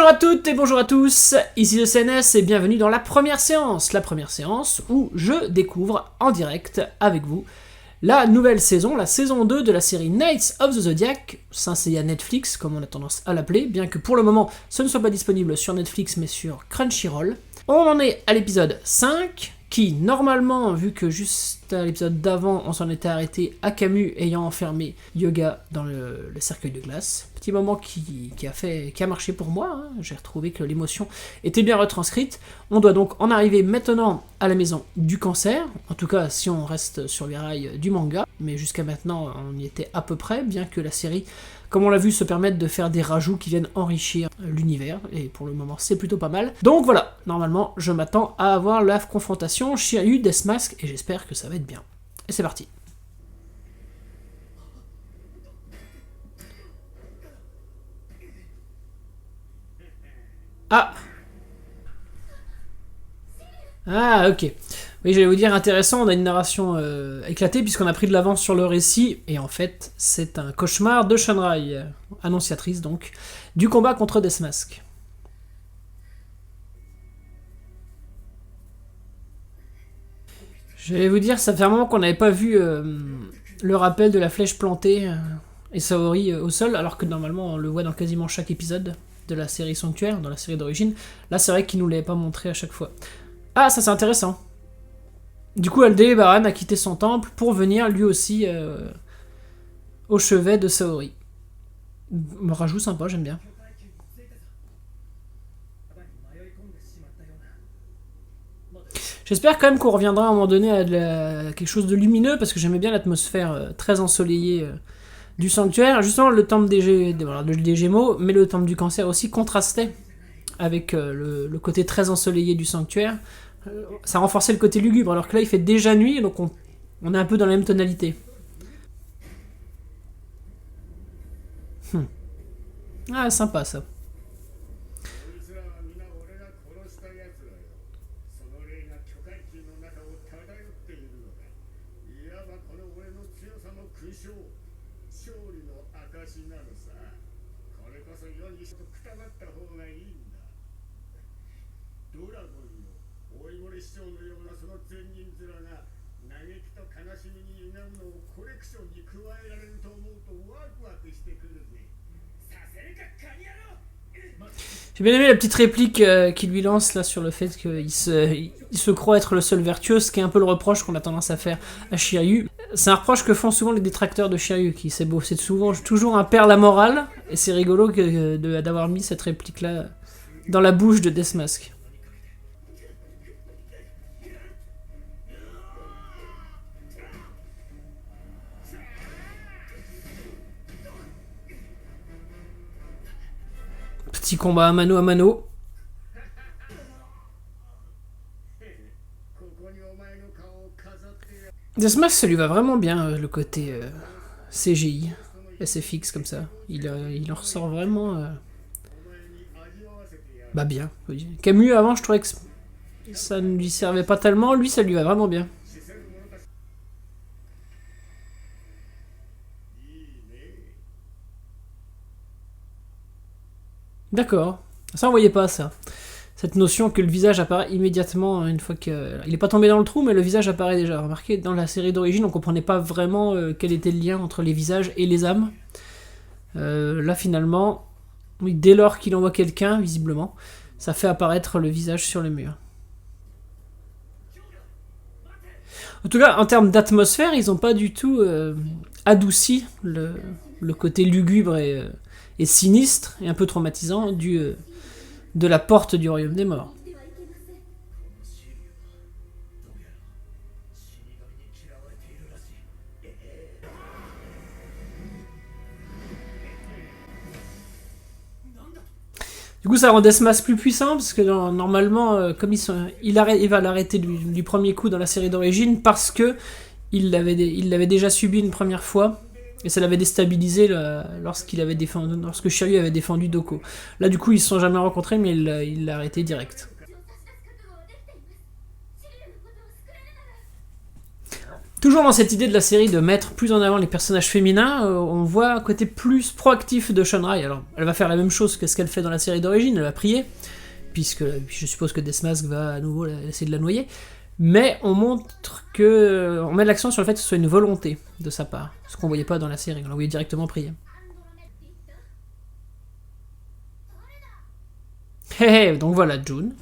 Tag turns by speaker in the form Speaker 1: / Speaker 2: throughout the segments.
Speaker 1: Bonjour à toutes et bonjour à tous, ici le CNS et bienvenue dans la première séance où je découvre en direct avec vous la nouvelle saison, la saison 2 de la série Knights of the Zodiac, Saint Seiya Netflix comme on a tendance à l'appeler, bien que pour le moment ce ne soit pas disponible sur Netflix mais sur Crunchyroll. On en est à l'épisode 5, qui normalement, vu que juste à l'épisode d'avant on s'en était arrêté à Camus ayant enfermé Yoga dans le cercueil de glace. Petit moment qui a marché pour moi, hein. J'ai retrouvé que l'émotion était bien retranscrite. On doit donc en arriver maintenant à la maison du cancer, en tout cas si on reste sur les rails du manga, mais jusqu'à maintenant on y était à peu près, bien que la série, comme on l'a vu, se permette de faire des rajouts qui viennent enrichir l'univers, et pour le moment c'est plutôt pas mal. Donc voilà, normalement je m'attends à avoir la confrontation Shiryu Death Mask, et j'espère que ça va être bien. Et c'est parti. Ah ok. Oui, j'allais vous dire intéressant, on a une narration éclatée puisqu'on a pris de l'avance sur le récit, et en fait c'est un cauchemar de Shunrai, annonciatrice donc, du combat contre Death Mask. J'allais vous dire, ça fait un moment qu'on n'avait pas vu le rappel de la flèche plantée et Saori au sol, alors que normalement on le voit dans quasiment chaque épisode de la série Sanctuaire, dans la série d'origine. Là c'est vrai qu'il nous l'avait pas montré à chaque fois. Ah, ça c'est intéressant. Du coup, Aldebaran a quitté son temple pour venir lui aussi au chevet de Saori. Me rajout sympa, j'aime bien. J'espère quand même qu'on reviendra à un moment donné à quelque chose de lumineux, parce que j'aimais bien l'atmosphère très ensoleillée du sanctuaire. Justement, le temple des Gémeaux, mais le temple du cancer aussi contrastait avec le côté très ensoleillé du sanctuaire. Ça renforçait le côté lugubre, alors que là il fait déjà nuit, donc on est un peu dans la même tonalité. Ah, sympa ça. J'ai bien aimé la petite réplique qu'il lui lance là sur le fait qu'il se croit être le seul vertueux, ce qui est un peu le reproche qu'on a tendance à faire à Shiryu. C'est un reproche que font souvent les détracteurs de Shiryu, qui c'est souvent toujours un père la morale, et c'est rigolo d'avoir mis cette réplique là dans la bouche de Death Mask. Petit combat à mano. Death Mask, ça lui va vraiment bien, le côté CGI, SFX comme ça. Il en ressort vraiment bien. Oui. Camus, avant, je trouvais que ça ne lui servait pas tellement. Lui, ça lui va vraiment bien. D'accord. Ça, on voyait pas ça. Cette notion que le visage apparaît immédiatement une fois que... Il est pas tombé dans le trou, mais le visage apparaît déjà. Remarquez, dans la série d'origine, on comprenait pas vraiment quel était le lien entre les visages et les âmes. Là, finalement, oui, dès lors qu'il envoie quelqu'un, visiblement, ça fait apparaître le visage sur le mur. En tout cas, en termes d'atmosphère, ils ont pas du tout adouci le côté lugubre et sinistre et un peu traumatisant de la porte du royaume des morts. Du coup, ça rend Death Mask plus puissant, parce que normalement, comme il va l'arrêter du premier coup dans la série d'origine, parce que il l'avait déjà subi une première fois, et ça l'avait déstabilisé lorsque Shiryu avait défendu Doko. Là, du coup, ils se sont jamais rencontrés, mais il l'a arrêté direct. Toujours dans cette idée de la série de mettre plus en avant les personnages féminins, on voit un côté plus proactif de Shunrai. Alors, elle va faire la même chose que ce qu'elle fait dans la série d'origine, elle va prier, puisque je suppose que Deathmask va à nouveau essayer de la noyer, mais on met l'accent sur le fait que ce soit une volonté de sa part, ce qu'on voyait pas dans la série, on la voyait directement prier. Donc voilà June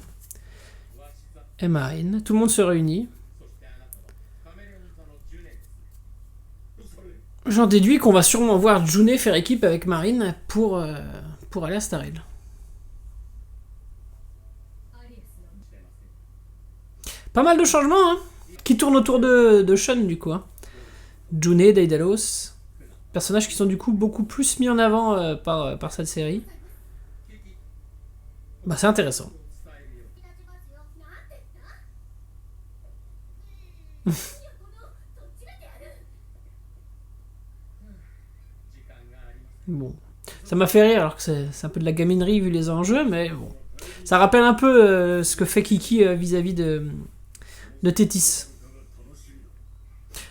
Speaker 1: et Marine, tout le monde se réunit. J'en déduis qu'on va sûrement voir June faire équipe avec Marine pour aller à Star Hill. Pas mal de changements, hein, qui tournent autour de Shun, du coup. Hein. June, Daedalus, personnages qui sont du coup beaucoup plus mis en avant par cette série. Bah, c'est intéressant. Bon. Ça m'a fait rire, alors que c'est un peu de la gaminerie vu les enjeux, mais bon. Ça rappelle un peu ce que fait Kiki vis-à-vis de Thétis.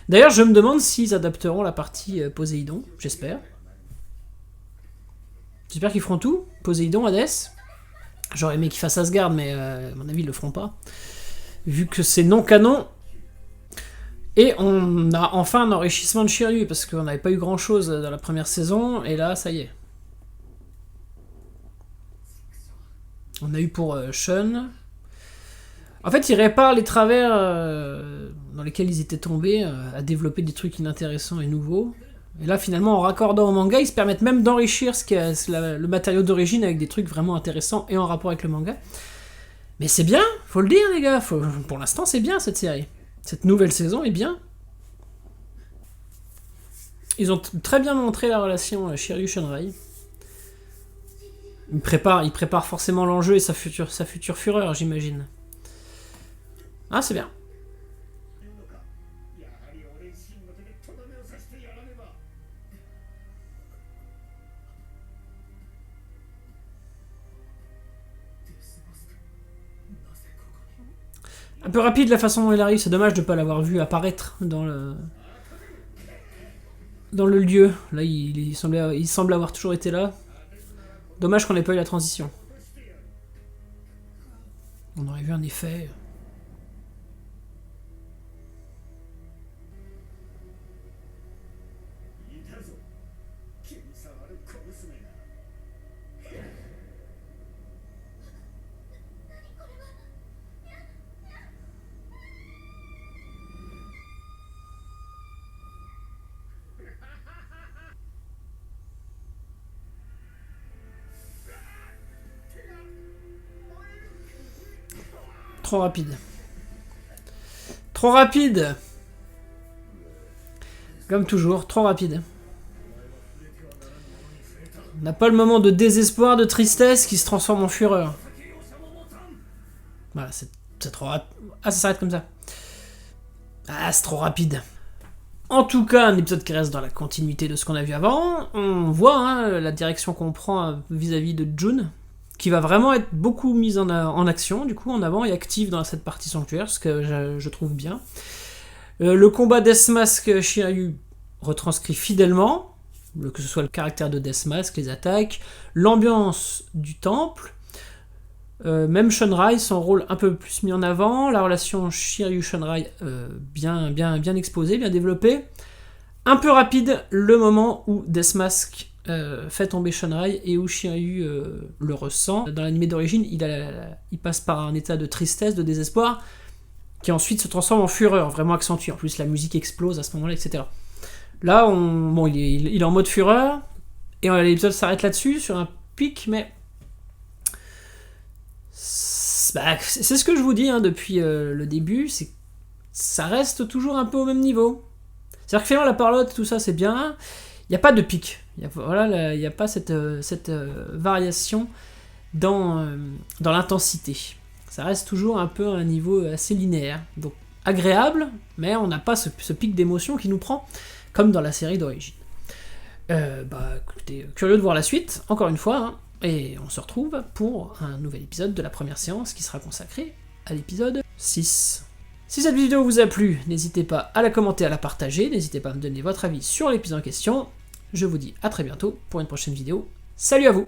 Speaker 1: D'ailleurs, je me demande s'ils adapteront la partie Poséidon, j'espère. J'espère qu'ils feront tout. Poséidon, Hadès. J'aurais aimé qu'ils fassent Asgard, mais à mon avis, ils le feront pas. Vu que c'est non canon. Et on a enfin un enrichissement de Shiryu, parce qu'on n'avait pas eu grand chose dans la première saison, et là, ça y est. On a eu pour Shun. En fait, ils réparent les travers dans lesquels ils étaient tombés, à développer des trucs inintéressants et nouveaux. Et là, finalement, en raccordant au manga, ils se permettent même d'enrichir le matériau d'origine avec des trucs vraiment intéressants et en rapport avec le manga. Mais c'est bien, faut le dire, les gars. Pour l'instant, c'est bien, cette série. Cette nouvelle saison est bien. Ils ont très bien montré la relation Shiryu-Shunrai. Ils préparent forcément l'enjeu et sa future fureur, j'imagine. Ah, c'est bien. Un peu rapide la façon dont il arrive, c'est dommage de ne pas l'avoir vu apparaître dans le lieu. Là, il semble avoir toujours été là. Dommage qu'on n'ait pas eu la transition. On aurait vu un effet. Trop rapide. Trop rapide. Comme toujours, trop rapide. On n'a pas le moment de désespoir, de tristesse qui se transforme en fureur. Voilà, c'est trop rapide. Ah, ça s'arrête comme ça. Ah, c'est trop rapide. En tout cas, un épisode qui reste dans la continuité de ce qu'on a vu avant. On voit hein, la direction qu'on prend vis-à- -vis de June, qui va vraiment être beaucoup mise en action, du coup, en avant et active dans cette partie sanctuaire, ce que je trouve bien. Le combat Deathmask-Shiryu retranscrit fidèlement, que ce soit le caractère de Deathmask, les attaques, l'ambiance du temple, même Shunrai, son rôle un peu plus mis en avant, la relation Shiryu-Shunrai bien exposée, bien développée. Un peu rapide, le moment où Deathmask fait tomber Shunrai et où Shiryu le ressent. Dans l'anime d'origine, il passe par un état de tristesse, de désespoir, qui ensuite se transforme en fureur, vraiment accentué. En plus, la musique explose à ce moment-là, etc. Là, il est en mode fureur, et l'épisode s'arrête là-dessus, sur un pic, mais... c'est ce que je vous dis hein, depuis le début, c'est ça reste toujours un peu au même niveau. C'est-à-dire que finalement, la parlotte, tout ça, c'est bien. Il n'y a pas de pic. Il n'y a pas cette variation dans l'intensité. Ça reste toujours un peu à un niveau assez linéaire. Donc agréable, mais on n'a pas ce pic d'émotion qui nous prend, comme dans la série d'origine. Écoutez, curieux de voir la suite, encore une fois, hein, et on se retrouve pour un nouvel épisode de la première séance qui sera consacré à l'épisode 6. Si cette vidéo vous a plu, n'hésitez pas à la commenter, à la partager, n'hésitez pas à me donner votre avis sur l'épisode en question. Je vous dis à très bientôt pour une prochaine vidéo. Salut à vous!